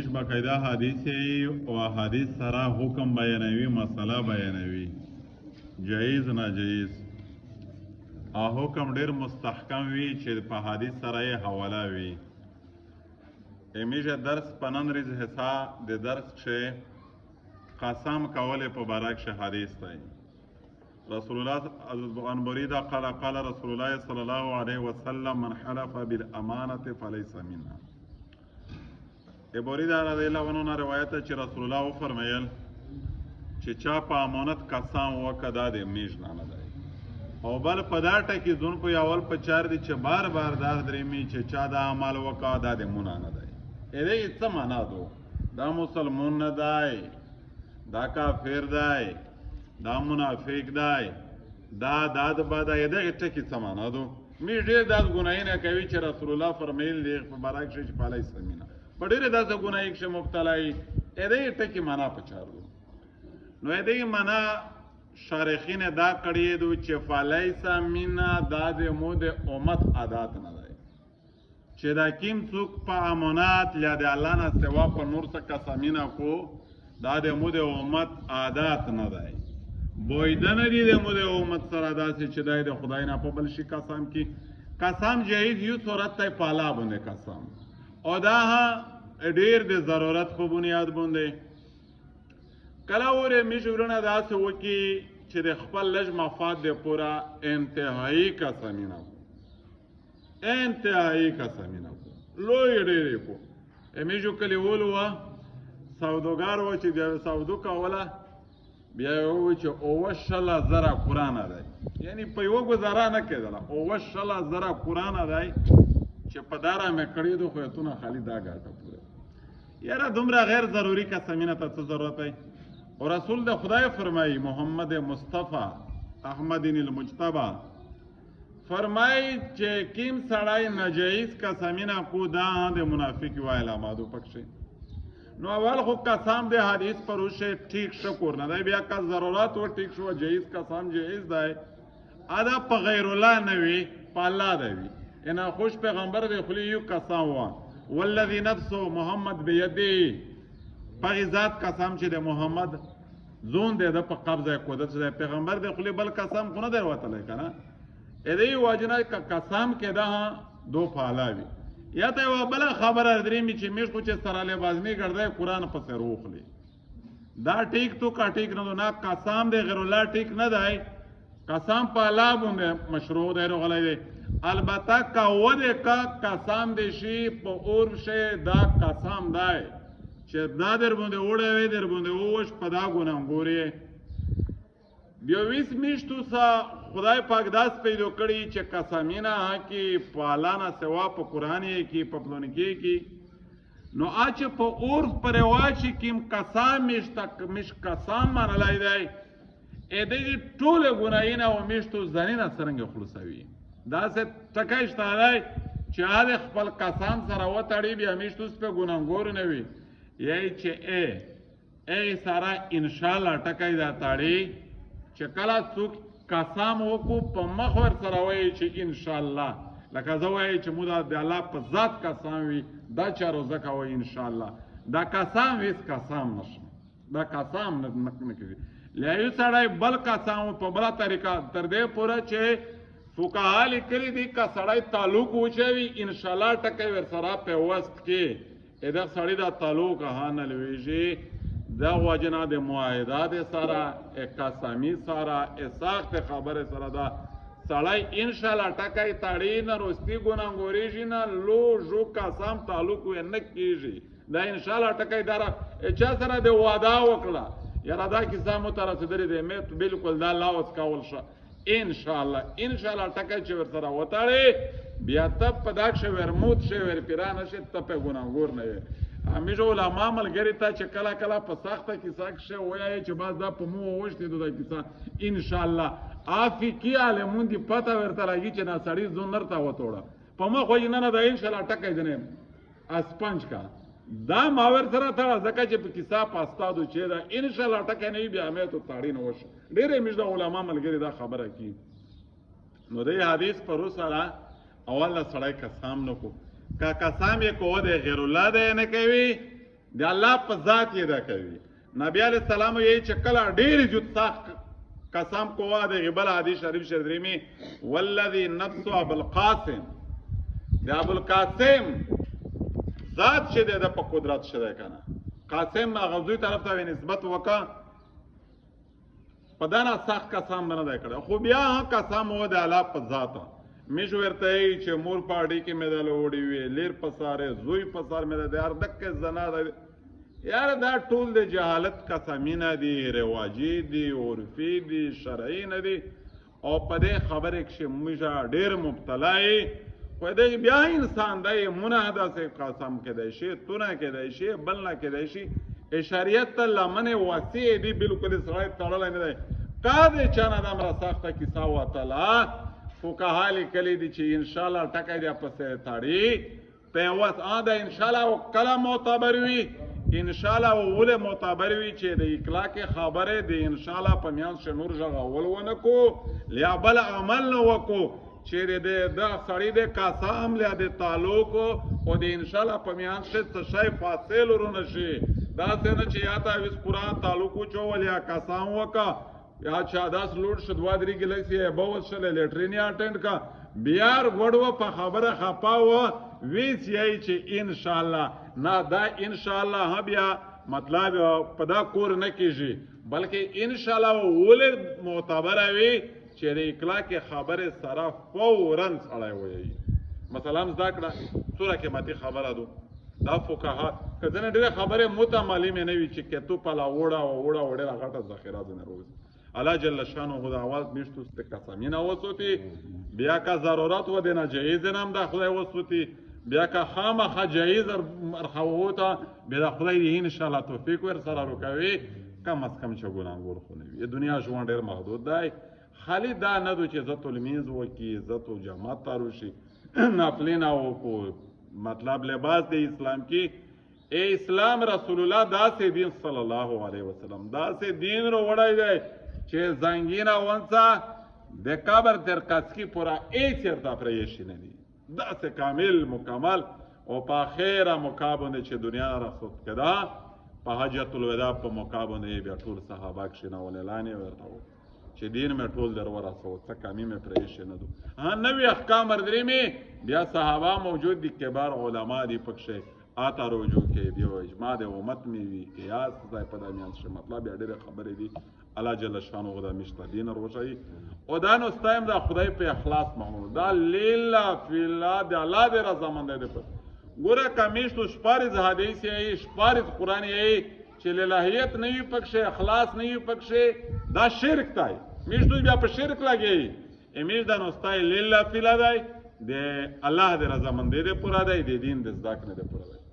باقاعده حدیث او حدیث سره حکم بیانوي مسله بیانوي جایز ناجایز او حکم ډیر مستحکم وي چې په حدیث سره یې حواله وي همیشه درس په نن ورځ حصہ د درس کې قسم کولې په باره کې حدیث دی رسول الله عن بريدة قال رسول الله صلى الله عليه وسلم من حلف بالأمانة فليس منا بريدة رضی الله عنه روایت چې رسول الله فرمایل چې چا په امانت قسم وکړ دا د میژ نه دی او بل په دا ټکي ځون په اول په چار دي چې بار بار دا درېمي چې چا دا عمل وکړ دا د مونږ نه دی دې څه معنا دو دا مسلمان نه دی دا کافر دی دا منافق دی دا د بادا دغه ټکي څه معنا دو می ډېر داس ګناهونه کوي چې رسول الله فرمایل دی په باره کې چې پالای سمینه په ډېرې داسې ګناه کې مبتلا یي دې ټکي معنا پچارو نو دې معنا شارحین دا کړی دو چې فلیس منا دا د مو د امت عادت نه دی چې دا کیم څوک په امانات یا د الله نه سوا په نور څه قسمینه کو دا د مو د امت عادت نه دی بویدنه دی د مو د امت سره داسې چې دی د خدای نه په بل شي قسم کی قسم جایز یو صورت ته پالا باندې قسم او دا ډیر د ضرورت په بنیاد باندې کله وره میشورونه داسې وکي چې د خپل لږ مفاد د پورا انتهایی قسمینه کو انتهایی قسمینه کو لوی ډیرې کو میشو کلی ولو سوداګار و چې د سودو کوله بیا یو چې اوه شله زره قرآنه دی یعنی په یوه ګزاره نه کېدله اوه شله زره قرآنه دی چې په داره مې کړی دو خو یتونه خالي دا ګاټه پوره یاره دومره غیر ضروري قسمینه ته څه ضرورت دی او رسول د خدای فرمایي محمد مصطفی احمد المجتبی فرمایي چې کیم سړی ناجایز قسمینه کو دا د منافق و علاماتو پکښې نو اول خو قسم د حدیث پر اوشه ٹھیک شکر نه دی بیا که ضرورت و ٹھیک شو جایز قسم جایز دی ادا په غیر الله نه وي په الله دی وي انا خوش پیغمبر دی خلی یو قسم و والذي نفس محمد بیده پغی ذات قسم چې د محمد زون دی د په قبضه قدرت دی پیغمبر دی خلی بل قسم خو نه دی وتلی کنه دې واجنه قسم کې دا دو پالاوي یا ته یو بله خبره درېمي چې میش خو چې سراله بازمي ګرځي قرآن پسې روخلي دا ټیک تو کا ټیک نه نه قسم دی غیر الله ټیک نه دی قسم په الله باندې مشروع دی روغلی دی البته کا ودې کا قسم دی شي په اور شي دا قسم دی چې دا در باندې وړی وی در باندې ووش په دا ګناه ګورې بیا 20 میاشتو څخه خدای پاک داس پیدا کړي چې قسمینه کې په الله نه سوا په قرآن یې کې په پلون کې نو اچ په اور پر رواج کیم قسم مش قسم منلای دی دې ټول ګناهونه او میشتو ځانینه څنګه خلاصوي دا څه ټکای شته چې هغه خپل قسم سره وتړي بیا میشتو په ګناهګور نه وي یی چې ای سره ان شاء الله ټکای دا تاړي چې کله څوک قسم وکړو په مخ ور سره وایي چې ان شاء الله لکه زه وایي چې موږ د الله په ذات قسم وي دا چا روزه کوي ان شاء الله دا قسم ویس قسم نشه دا قسم نه کوي لیایو سړی بل قسم په بله طریقه تر دې پوره چې فقها لیکلي دي که سړی تعلق وچوي ان شاء الله ټکی ور سره پیوست کې دغه سړی دا تعلق نه لویږي دا وجنه د معاهدات سره قسمی سره سخت خبره سره دا سړی ان شاء الله ټکای تاړي نه روستي ګناهګوري شي نه لو جو قسم تعلق نه کیږي دا ان شاء الله ټکای دارا چا سره د وعده وکړه یاره دا کیسه مو ته رسېدلې دی مې بالکل دا لاوس کول شه ان شاء الله ټکای چې ور سره وتاړي بیا ته په دا شه ورموت شه ور پیرانه شه ته په ګناهګور نه وي همیشه علما ملګري ته چې کله کله په سخته کیسه کښې ووایي چې بس دا په مو ووښتېدو دا کیسه انشاءالله افقي عالمون دي پته ورته لګي چې نه سړي زون نرته وتوړه په مخ وایي نه دا انشاءالله ټکی ځنې اسپنج کا دا ما ور سره تړه ځکه چې په کیسه په استادو چې دا انشاءالله ټکی نه وي بیا مې تو تاړي نه وشه ډېرې همیشه د علما ملګري دا خبره کوي نو د حدیث پر سره اول سړی قسم نه کو کا قسم یې کوو د غیر الله دی نه کوي د الله په ذات یې دا کوي. نبی علیہ السلام یې چې کله ډېر جوت قسم کوه د غبل حدیث شریف شریمی والذي نفس ابوالقاسم د ابوالقاسم ذات چې د په قدرت شته کنه قاسم غزوی طرف ته نسبت وکا په دانا سخت قسم نه دی کړی خو بیا قسم و د الله په ذات مش ورته چې مور پاړی کې مې د لوړی وی لیر پساره زوی پسار مې د هر دک زنا یار دا ټول د جهالت قسمینه دي رواجی دي عرفي دي شرعي نه دي او په دې خبره کې موږ ډېر مبتلا یې خو دې بیا انسان دی مونږ داسې قسم کېدای شي تونه کېدای شي بل نه کېدای شي شریعت ته لمنې واسع دي بالکل سړی تړلی نه دی کا دې چا نه دا مره سخته کیسه وتله فقها لیکلي دي چې انشاءالله ټکی دی پسې تړي پیوس دا انشاءالله کله معتبر وي انشاءالله ولې معتبر وي چې د اکلاق خبره د انشاءالله په میانس نور ژغول ونه کو لیا بل عمل نه وکو چې د سړی د قسم لیا د تعلق او د انشاءالله په میانس څه شی فاصل ورونه شي داسې نه چې یا تعویض قرآن تعلق وچول یا قسم وکا یا چا داس لوډ شو 2-3 ګلکسي بوس شل لیټرین اټینډ کا بیار غوړو په خبره خپاوه ویس یای چې ان شاء الله نه دا ان شاء الله بیا مطلب په دا کور نه کیږي بلکې ان شاء الله ول معتبر وي چې د اخلاق خبره سره فورا سړی وایي مثلا ذکر سوره کې ماته خبره ده دا فقها کله ډېر خبره متمالي مې نه وی چې کتو په لا وړه غټه ذخیره ده روز الله جل شانه خدا اول میشتو ست قسمینه وسوتی بیا کا ضرورت و دینه جایز نام د خدای وسوتی بیا کا خامخه جایز مرخوته بیا خدای دې ان شاء الله توفیق ور سره وکوي کم از کم چې ګناګور خو نه وي دنیا ژوند ډېر محدود دی خالی دا نه دو چې عزت المیز وکي عزت او جماعت تاروشي نافلینا او مطلب لباس د اسلام کې اے اسلام رسول الله داسې دین صلی الله علیه وسلم داسې دین رو وړای دی چې زنګینا ونسا د قبر تر کسکی پورا ای چرتا پریشی نه دي داسې کامل مکمل او په خیره مقابله چې دنیا رخصت کړه په حجۃ الوداع په مقابله بیا ټول صحابه کښینول اعلان ورته چې دین مې ټول در ورسو څه کمی مې پریشی نه دو نوی احکام ورې مې بیا صحابه موجود دي کبار علما دي پکښه آتا روجو کې بیا اجماع د امت مې وی قیاس ځای په دمیان شه مطلب ډېر خبرې دي الله جل شانه غدا مشته دین روشي او دا نو ستایم دا خدای په اخلاص مونږ دا لیلا فی الله د الله د رضا مند دی په ګوره کمیشتو شپارز حدیث یې شپارز قران یې چې للهیت نه وي پکښه اخلاص نه وي پکښه دا شرک دی میشتو بیا په شرک لګي امیر دا نو ستای لیلا فی الله دی د الله د رضا مند دی پورا دی د دین د زداک نه دی پورا دی